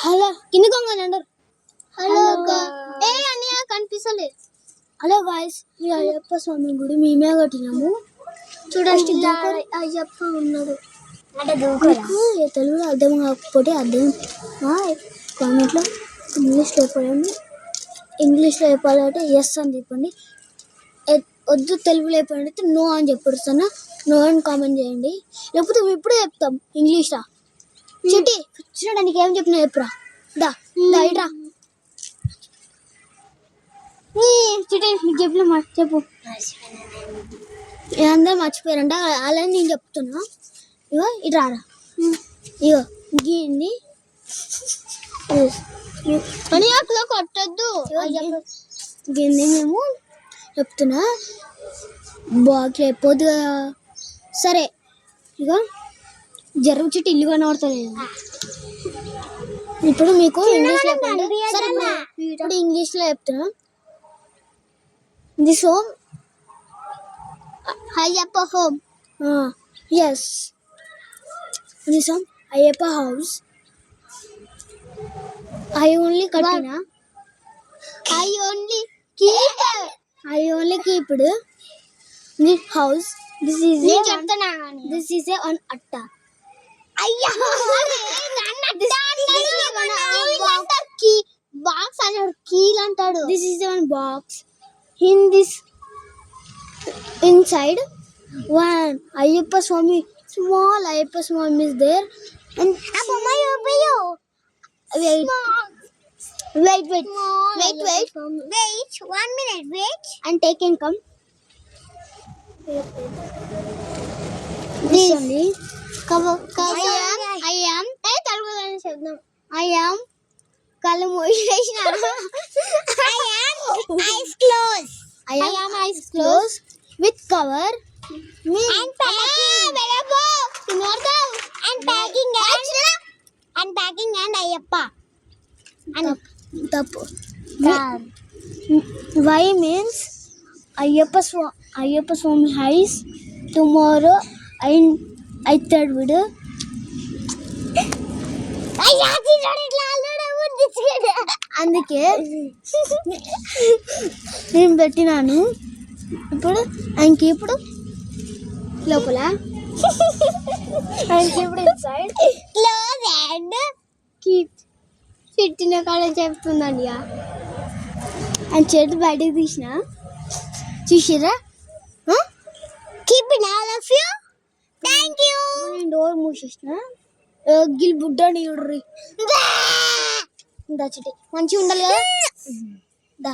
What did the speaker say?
Hello కింది కొంగని అంటారు. Hello ఏ అని కనిపిస్తలేదు. హలో గాయస్, ఈ అయ్యప్ప స్వామి గుడి మేమే కట్టినాము. చూడండి అయ్యప్ప ఉన్నాడు. తెలుగులో అర్థం కాకపోతే అర్థం కామెంట్లో ఇంగ్లీష్లో చెప్పండి. ఇంగ్లీష్లో చెప్పాలంటే ఎస్ అని చెప్పండి. వద్దు తెలుగులో చెప్పండి నో అని చెప్పొస్తున్నా. నో అని కామెంట్ చేయండి. లేకపోతే ఇప్పుడే చెప్తాం ఇంగ్లీష్లో. చిట్టి చూడడానికి ఏం చెప్పినా చెప్పురా. దా ఇట్రా చిట్టి నీకు చెప్పిన చెప్పు. అందరూ మర్చిపోయారంట అలా నేను చెప్తున్నా. ఇగో ఇట్రారా. ఇగో గీంది అని అట్లా కొట్టద్దు. గీంది మేము చెప్తున్నా బాగా అయిపోద్దు కదా. సరే ఇక జరుగు చిట్టి ఇల్లు కనబడుతుంది. ఇప్పుడు మీకు ఇంగ్లీష్లో చెప్పండి. సరే ఇప్పుడు ఇంగ్లీష్లో చెప్తున్నా. This home Ayyappa home. Yes this home Ayyappa house. I only కట్టినా. I only keep this house. This is a on atta. అయ్యా బాక్స్ అంటాడు. కీల్ అంటాడు. This is one box. In this inside one Ayyappa Swamy, small Ayyappa Swamy is there. And wait 1 minute wait and take and come. This only I am తెలుగులోనే చెప్దాం. I am కళ్ళు మూసేసిన. I am eyes closed with cover and packing and Ayyappa and తప్పు. Why means Ayyappa Swami his tomorrow I third video. అందుకే నేను పెట్టినాను. ఇప్పుడు ఆయనకి ఇప్పుడు లోపల ఆయనకి ఇప్పుడు ఇన్సైడ్ క్లోజ్ అండ్ కీప్ పెట్టిన కాడ చెప్తుందండి. ఆయన చేతి బయటకు తీసిన చూసిరా. Keep it all of you. Thank you. నేను డోర్ మూసేసిన. గిల్ బుడ్డని చూడ్రి. దా చిట్టి మంచిగా ఉండాలి కదా. దా